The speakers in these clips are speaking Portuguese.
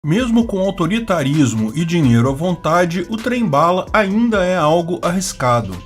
Mesmo com autoritarismo e dinheiro à vontade, o trem-bala ainda é algo arriscado.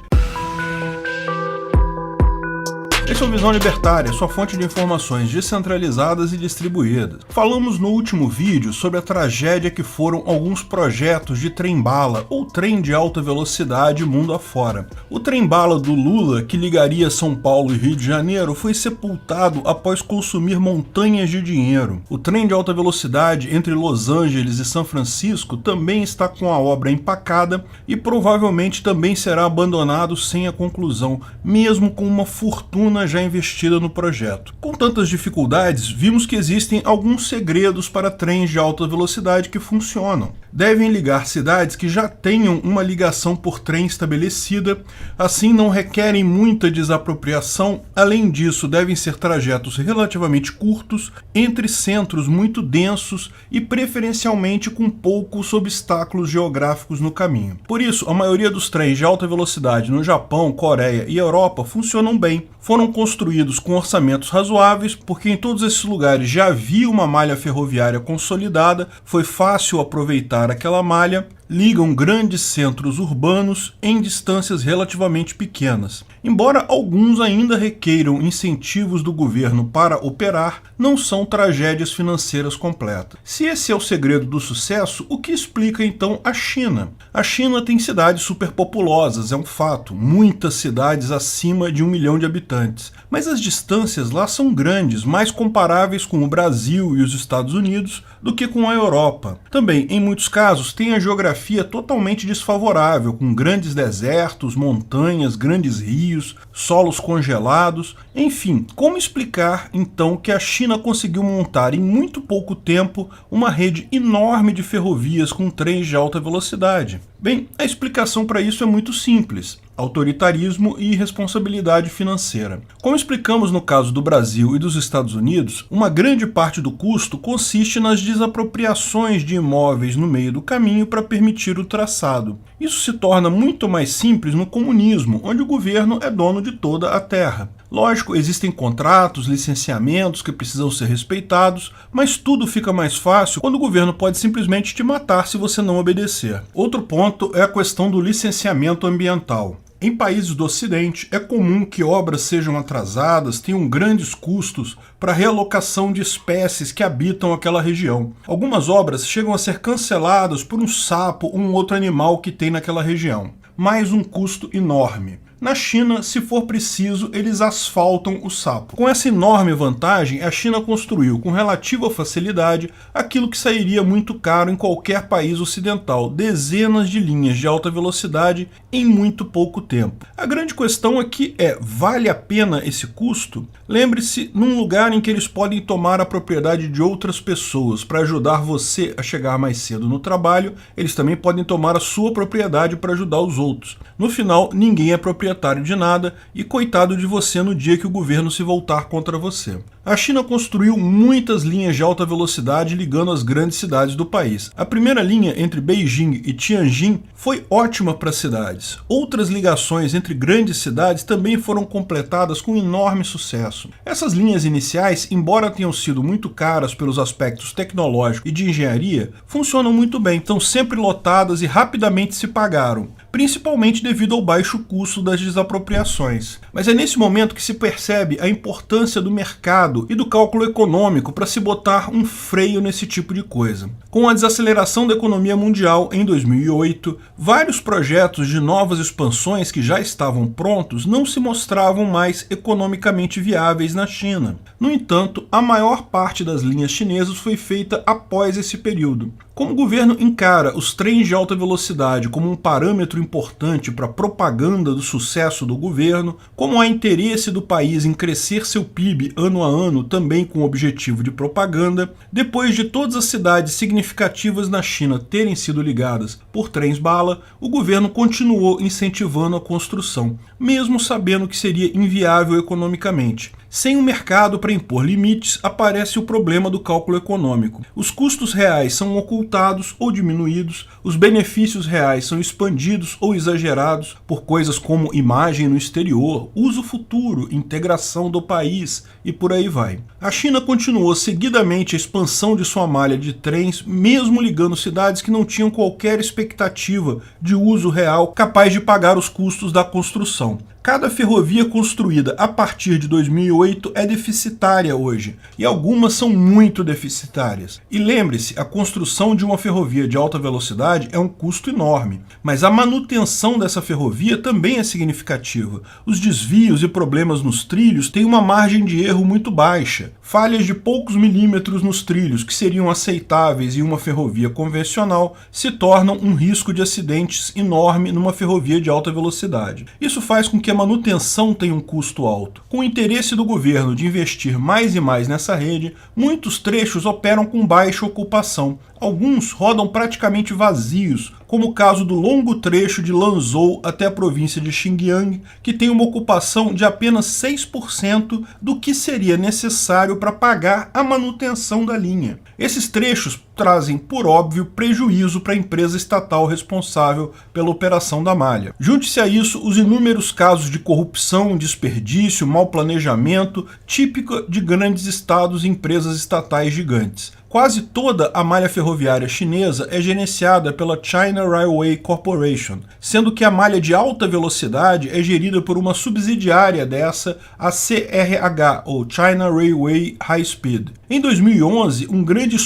Esse é o Visão Libertária, sua fonte de informações descentralizadas e distribuídas. Falamos no último vídeo sobre a tragédia que foram alguns projetos de trem-bala, ou trem de alta velocidade mundo afora. O trem-bala do Lula, que ligaria São Paulo e Rio de Janeiro, foi sepultado após consumir montanhas de dinheiro. O trem de alta velocidade entre Los Angeles e São Francisco também está com a obra empacada e provavelmente também será abandonado sem a conclusão, mesmo com uma fortuna já investida no projeto. Com tantas dificuldades, vimos que existem alguns segredos para trens de alta velocidade que funcionam. Devem ligar cidades que já tenham uma ligação por trem estabelecida, assim não requerem muita desapropriação. Além disso, devem ser trajetos relativamente curtos, entre centros muito densos e preferencialmente com poucos obstáculos geográficos no caminho. Por isso, a maioria dos trens de alta velocidade no Japão, Coreia e Europa funcionam bem. Foram construídos com orçamentos razoáveis, porque em todos esses lugares já havia uma malha ferroviária consolidada, foi fácil aproveitar aquela malha, ligam grandes centros urbanos em distâncias relativamente pequenas. Embora alguns ainda requeiram incentivos do governo para operar, não são tragédias financeiras completas. Se esse é o segredo do sucesso, o que explica então a China? A China tem cidades superpopulosas, é um fato, muitas cidades acima de 1 milhão de habitantes, mas as distâncias lá são grandes, mais comparáveis com o Brasil e os Estados Unidos do que com a Europa. Também, em muitos casos, tem a geografia totalmente desfavorável, com grandes desertos, montanhas, grandes rios, solos congelados. Enfim, como explicar então que a China conseguiu montar em muito pouco tempo uma rede enorme de ferrovias com trens de alta velocidade? Bem, a explicação para isso é muito simples: autoritarismo e irresponsabilidade financeira. Como explicamos no caso do Brasil e dos Estados Unidos, uma grande parte do custo consiste nas desapropriações de imóveis no meio do caminho para permitir o traçado. Isso se torna muito mais simples no comunismo, onde o governo é dono de toda a terra. Lógico, existem contratos, licenciamentos que precisam ser respeitados, mas tudo fica mais fácil quando o governo pode simplesmente te matar se você não obedecer. Outro ponto é a questão do licenciamento ambiental. Em países do Ocidente, é comum que obras sejam atrasadas, tenham grandes custos para a realocação de espécies que habitam aquela região. Algumas obras chegam a ser canceladas por um sapo ou um outro animal que tem naquela região. Mais um custo enorme. Na China, se for preciso, eles asfaltam o sapo. Com essa enorme vantagem, a China construiu com relativa facilidade aquilo que sairia muito caro em qualquer país ocidental: dezenas de linhas de alta velocidade em muito pouco tempo. A grande questão aqui é: vale a pena esse custo? Lembre-se, num lugar em que eles podem tomar a propriedade de outras pessoas para ajudar você a chegar mais cedo no trabalho, eles também podem tomar a sua propriedade para ajudar os outros. No final, ninguém é proprietário de nada e coitado de você no dia que o governo se voltar contra você. A China construiu muitas linhas de alta velocidade ligando as grandes cidades do país. A primeira linha entre Beijing e Tianjin foi ótima para as cidades. Outras ligações entre grandes cidades também foram completadas com enorme sucesso. Essas linhas iniciais, embora tenham sido muito caras pelos aspectos tecnológicos e de engenharia, funcionam muito bem, estão sempre lotadas e rapidamente se pagaram, principalmente devido ao baixo custo das desapropriações. Mas é nesse momento que se percebe a importância do mercado e do cálculo econômico para se botar um freio nesse tipo de coisa. Com a desaceleração da economia mundial em 2008, vários projetos de novas expansões que já estavam prontos não se mostravam mais economicamente viáveis na China. No entanto, a maior parte das linhas chinesas foi feita após esse período. Como o governo encara os trens de alta velocidade como um parâmetro importante para a propaganda do sucesso do governo, como há interesse do país em crescer seu PIB ano a ano também com o objetivo de propaganda, depois de todas as cidades significativas na China terem sido ligadas por trens-bala, o governo continuou incentivando a construção, mesmo sabendo que seria inviável economicamente. Sem um mercado para impor limites, aparece o problema do cálculo econômico. Os custos reais são ocultados ocultados ou diminuídos, os benefícios reais são expandidos ou exagerados por coisas como imagem no exterior, uso futuro, integração do país e por aí vai. A China continuou seguidamente a expansão de sua malha de trens, mesmo ligando cidades que não tinham qualquer expectativa de uso real capaz de pagar os custos da construção. Cada ferrovia construída a partir de 2008 é deficitária hoje, e algumas são muito deficitárias. E lembre-se, a construção de uma ferrovia de alta velocidade é um custo enorme, mas a manutenção dessa ferrovia também é significativa. Os desvios e problemas nos trilhos têm uma margem de erro muito baixa. Falhas de poucos milímetros nos trilhos, que seriam aceitáveis em uma ferrovia convencional, se tornam um risco de acidentes enorme numa ferrovia de alta velocidade. Isso faz com que a manutenção tenha um custo alto. Com o interesse do governo de investir mais e mais nessa rede, muitos trechos operam com baixa ocupação. Alguns rodam praticamente vazios, como o caso do longo trecho de Lanzhou até a província de Xinjiang, que tem uma ocupação de apenas 6% do que seria necessário para pagar a manutenção da linha. Esses trechos trazem, por óbvio, prejuízo para a empresa estatal responsável pela operação da malha. Junte-se a isso os inúmeros casos de corrupção, desperdício, mau planejamento, típica de grandes estados e empresas estatais gigantes. Quase toda a malha ferroviária chinesa é gerenciada pela China Railway Corporation, sendo que a malha de alta velocidade é gerida por uma subsidiária dessa, a CRH, ou China Railway High Speed. Em 2011, um grande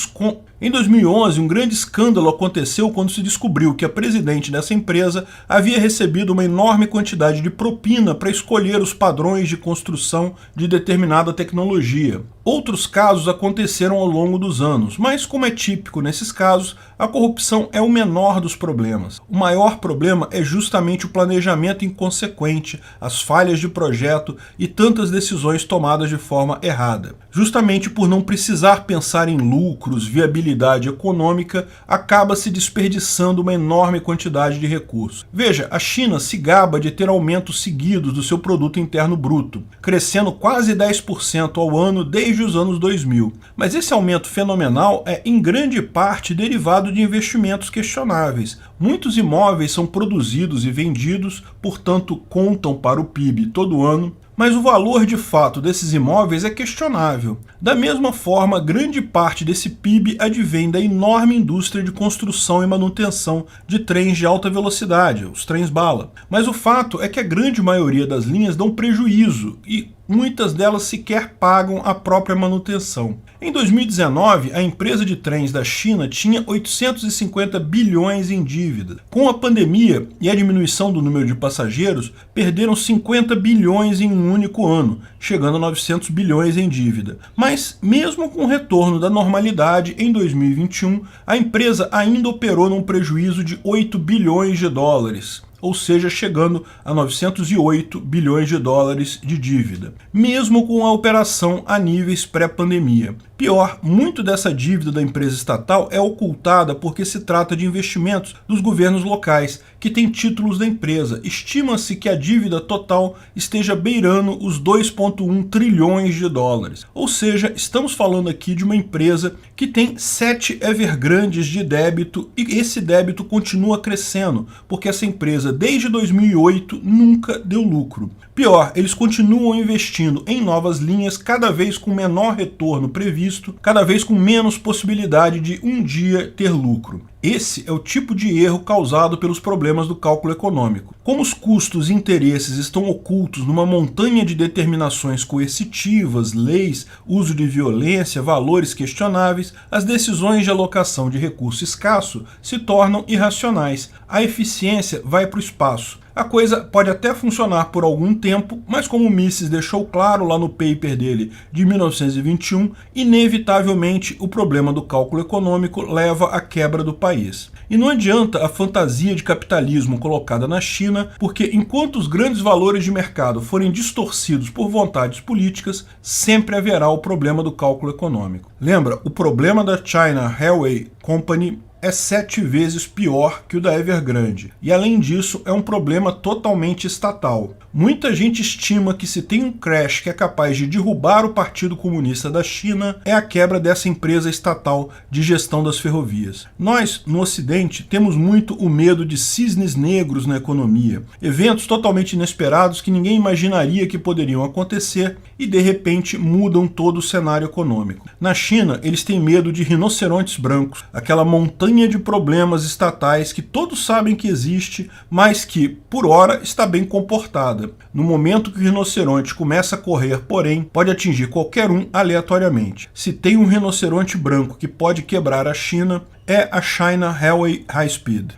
escândalo aconteceu quando se descobriu que a presidente dessa empresa havia recebido uma enorme quantidade de propina para escolher os padrões de construção de determinada tecnologia. Outros casos aconteceram ao longo dos anos, mas como é típico nesses casos, a corrupção é o menor dos problemas. O maior problema é justamente o planejamento inconsequente, as falhas de projeto e tantas decisões tomadas de forma errada. Justamente por não precisar pensar em lucros, viabilidade econômica, acaba se desperdiçando uma enorme quantidade de recursos. Veja, a China se gaba de ter aumentos seguidos do seu produto interno bruto, crescendo quase 10% ao ano desde os anos 2000. Mas esse aumento fenomenal é, em grande parte, derivado de investimentos questionáveis. Muitos imóveis são produzidos e vendidos, portanto, contam para o PIB todo ano, mas o valor de fato desses imóveis é questionável. Da mesma forma, grande parte desse PIB advém da enorme indústria de construção e manutenção de trens de alta velocidade, os trens-bala. Mas o fato é que a grande maioria das linhas dão prejuízo e muitas delas sequer pagam a própria manutenção. Em 2019, a empresa de trens da China tinha 850 bilhões em dívida. Com a pandemia e a diminuição do número de passageiros, perderam 50 bilhões em um único ano, chegando a 900 bilhões em dívida. Mas, mesmo com o retorno da normalidade em 2021, a empresa ainda operou num prejuízo de 8 bilhões de dólares. Ou seja, chegando a 908 bilhões de dólares de dívida, mesmo com a operação a níveis pré-pandemia. Pior, muito dessa dívida da empresa estatal é ocultada porque se trata de investimentos dos governos locais, que têm títulos da empresa. Estima-se que a dívida total esteja beirando os 2,1 trilhões de dólares. Ou seja, estamos falando aqui de uma empresa que tem 7 Evergrandes de débito e esse débito continua crescendo, porque essa empresa desde 2008 nunca deu lucro. Pior, eles continuam investindo em novas linhas, cada vez com menor retorno previsto, cada vez com menos possibilidade de um dia ter lucro. Esse é o tipo de erro causado pelos problemas do cálculo econômico. Como os custos e interesses estão ocultos numa montanha de determinações coercitivas, leis, uso de violência, valores questionáveis, as decisões de alocação de recurso escasso se tornam irracionais. A eficiência vai para o espaço. A coisa pode até funcionar por algum tempo, mas como o Mises deixou claro lá no paper dele de 1921, inevitavelmente o problema do cálculo econômico leva à quebra do país. E não adianta a fantasia de capitalismo colocada na China, porque enquanto os grandes valores de mercado forem distorcidos por vontades políticas, sempre haverá o problema do cálculo econômico. Lembra, o problema da China Railway Company é 7 vezes pior que o da Evergrande. E além disso, é um problema totalmente estatal. Muita gente estima que se tem um crash que é capaz de derrubar o Partido Comunista da China, é a quebra dessa empresa estatal de gestão das ferrovias. Nós, no Ocidente, temos muito o medo de cisnes negros na economia, eventos totalmente inesperados que ninguém imaginaria que poderiam acontecer e de repente mudam todo o cenário econômico. Na China, eles têm medo de rinocerontes brancos, aquela montanha de problemas estatais que todos sabem que existe, mas que, por hora, está bem comportada. No momento que o rinoceronte começa a correr, porém, pode atingir qualquer um aleatoriamente. Se tem um rinoceronte branco que pode quebrar a China, é a China Railway High Speed.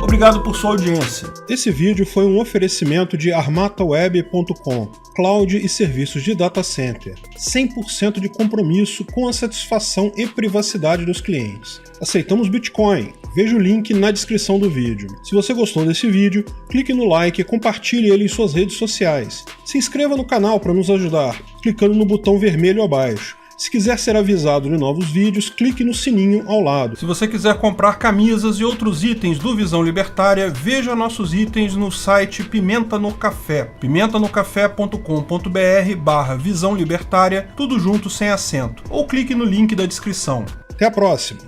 Obrigado por sua audiência. Esse vídeo foi um oferecimento de armataweb.com, cloud e serviços de data center, 100% de compromisso com a satisfação e privacidade dos clientes. Aceitamos Bitcoin. Veja o link na descrição do vídeo. Se você gostou desse vídeo, clique no like e compartilhe ele em suas redes sociais. Se inscreva no canal para nos ajudar, clicando no botão vermelho abaixo. Se quiser ser avisado de novos vídeos, clique no sininho ao lado. Se você quiser comprar camisas e outros itens do Visão Libertária, veja nossos itens no site Pimenta no Café, pimentanocafé.com.br/Visão Libertária, tudo junto sem acento, ou clique no link da descrição. Até a próxima!